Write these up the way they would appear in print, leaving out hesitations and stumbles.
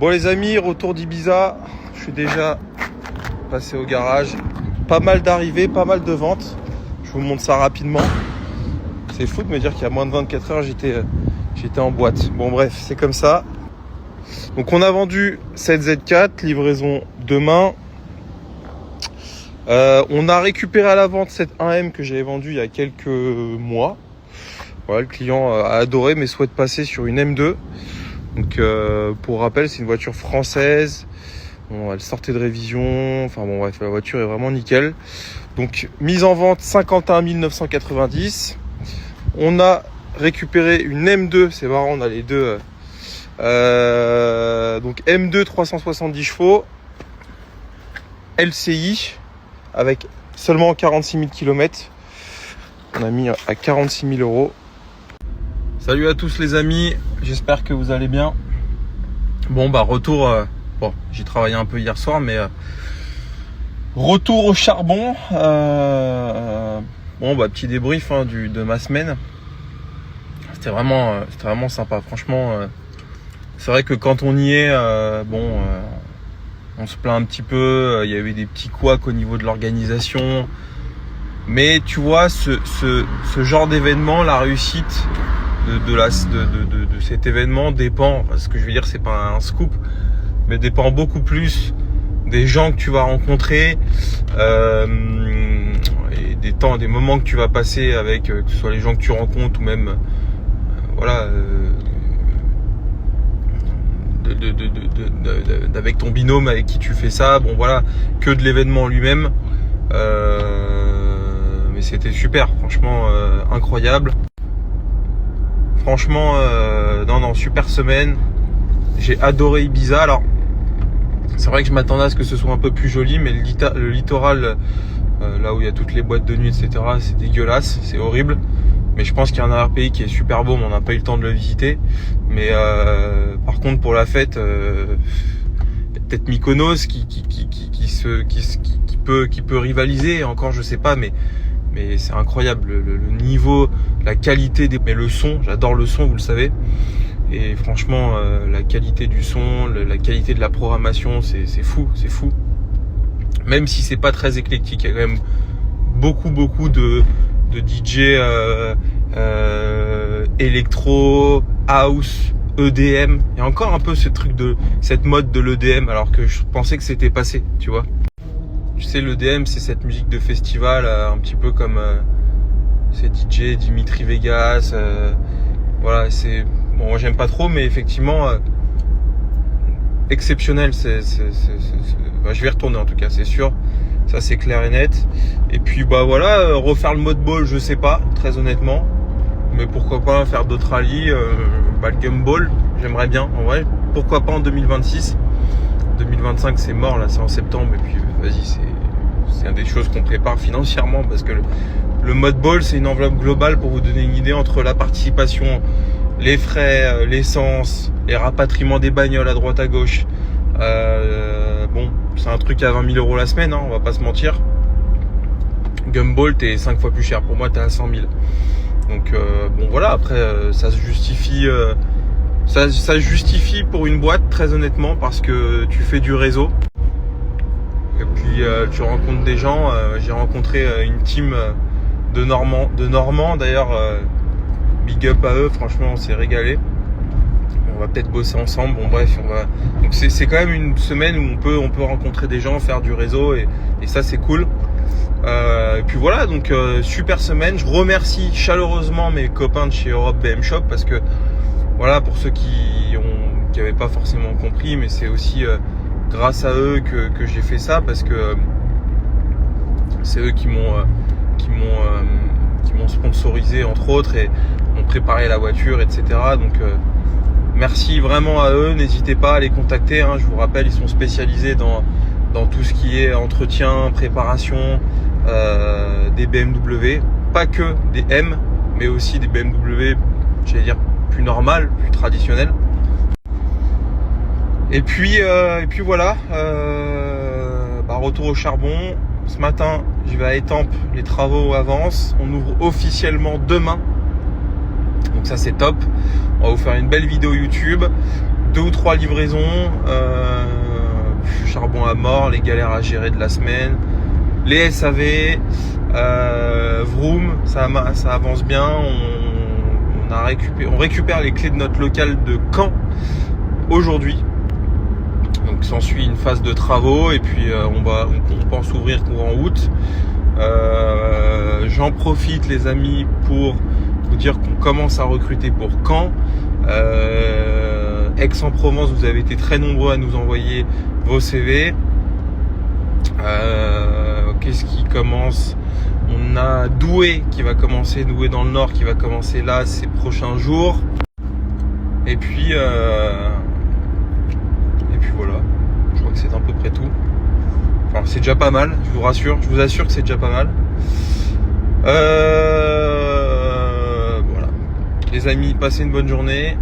Bon les amis, retour d'Ibiza. Je suis déjà passé au garage. Pas mal d'arrivées, pas mal de ventes. Je vous montre ça rapidement. C'est fou de me dire qu'il y a moins de 24 heures, j'étais en boîte. Bon bref, c'est comme ça. Donc on a vendu cette Z4, livraison demain. On a récupéré à la vente cette 1M que j'avais vendue il y a quelques mois. Voilà, le client a adoré mais souhaite passer sur une M2. Donc pour rappel, c'est une voiture française. Bon, elle sortait de révision. Enfin bon bref, la voiture est vraiment nickel. Donc mise en vente 51 990. On a récupéré une M2, c'est marrant, on a les deux. Donc M2 370 chevaux, LCI, avec seulement 46 000 km. On a mis à 46 000 euros. Salut à tous les amis, j'espère que vous allez bien. Bon bah retour, bon j'ai travaillé un peu hier soir, mais retour au charbon. Bon bah petit débrief de ma semaine. C'était vraiment sympa, franchement. C'est vrai que quand on y est, on se plaint un petit peu. Il y avait des petits couacs au niveau de l'organisation. Mais tu vois, ce genre d'événement, la réussite de cet événement dépend, ce que je veux dire, c'est pas un scoop, mais dépend beaucoup plus des gens que tu vas rencontrer, et des moments que tu vas passer avec, que ce soit les gens que tu rencontres ou même, avec ton binôme avec qui tu fais ça, bon voilà, que de l'événement lui-même. Mais c'était super, franchement, incroyable. Franchement, super semaine. J'ai adoré Ibiza. Alors, c'est vrai que je m'attendais à ce que ce soit un peu plus joli, mais le littoral, là où il y a toutes les boîtes de nuit, etc., c'est dégueulasse, c'est horrible. Mais je pense qu'il y a un arrière-pays qui est super beau, mais on n'a pas eu le temps de le visiter. Mais par contre, pour la fête, il y a peut-être Mykonos qui peut rivaliser. Encore, je sais pas, mais c'est incroyable le niveau, la qualité mais le son. J'adore le son, vous le savez. Et franchement, la qualité du son, la qualité de la programmation, c'est fou, c'est fou. Même si c'est pas très éclectique, il y a quand même beaucoup de DJ électro, house, EDM. Il y a encore un peu ce truc cette mode de l'EDM, alors que je pensais que c'était passé, tu vois. Tu sais, l'EDM, c'est cette musique de festival, un petit peu comme ces DJ, Dimitri Vegas. Voilà, c'est bon, moi j'aime pas trop, mais effectivement exceptionnel. Je vais y retourner en tout cas, c'est sûr. Ça c'est clair et net. Et puis bah voilà, refaire le mode ball, je sais pas, très honnêtement. Mais pourquoi pas faire d'autres rallyes, le gumball, j'aimerais bien. En vrai, pourquoi pas en 2026. 2025 c'est mort là, c'est en septembre. Et puis vas-y, c'est une des choses qu'on prépare financièrement, parce que le mode ball c'est une enveloppe globale, pour vous donner une idée, entre la participation, les frais, l'essence, les rapatriements des bagnoles à droite à gauche. Bon, c'est un truc à 20 000 euros la semaine, on va pas se mentir. Gumball, t'es 5 fois plus cher. Pour moi, t'es à 100 000. Donc, bon, voilà. Après, ça se justifie. Ça se justifie pour une boîte, très honnêtement, parce que tu fais du réseau. Et puis, tu rencontres des gens. J'ai rencontré une team de Normands. D'ailleurs, big up à eux. Franchement, on s'est régalé. On va peut-être bosser ensemble. Bon bref, donc c'est quand même une semaine où on peut rencontrer des gens, faire du réseau, et ça c'est cool. Et puis voilà, donc super semaine. Je remercie chaleureusement mes copains de chez Europe BM Shop, parce que voilà, pour ceux qui n'avaient pas forcément compris, mais c'est aussi grâce à eux que j'ai fait ça, parce que c'est eux qui m'ont sponsorisé entre autres, et m'ont préparé la voiture, etc. Donc merci vraiment à eux, n'hésitez pas à les contacter, je vous rappelle, ils sont spécialisés dans tout ce qui est entretien, préparation des BMW, pas que des M, mais aussi des BMW, j'allais dire plus normales, plus traditionnelles. Et puis voilà, retour au charbon. Ce matin, je vais à Étampes, les travaux avancent, on ouvre officiellement demain. Donc ça c'est top. On va vous faire une belle vidéo YouTube. 2 ou 3 livraisons, charbon à mort, les galères à gérer de la semaine, les SAV, Vroom, ça avance bien. On récupère les clés de notre local de Caen aujourd'hui. Donc s'ensuit une phase de travaux et puis on pense ouvrir courant août. J'en profite les amis pour vous dire qu'on commence à recruter pour Caen. Aix-en-Provence, vous avez été très nombreux à nous envoyer vos CV. Qu'est-ce qui commence? On a Douai qui va commencer, Douai dans le Nord qui va commencer là ces prochains jours. Et puis voilà, je crois que c'est à peu près tout. Enfin, c'est déjà pas mal, je vous assure que c'est déjà pas mal. Voilà. Les amis, passez une bonne journée.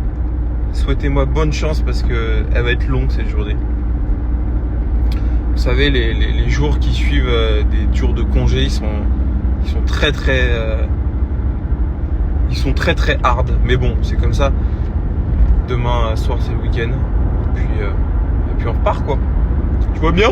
Souhaitez-moi bonne chance parce que elle va être longue cette journée. Vous savez, les jours qui suivent des jours de congé, ils sont très hard. Mais bon, c'est comme ça. Demain soir c'est le week-end. Et puis on repart quoi. Tu vois bien ?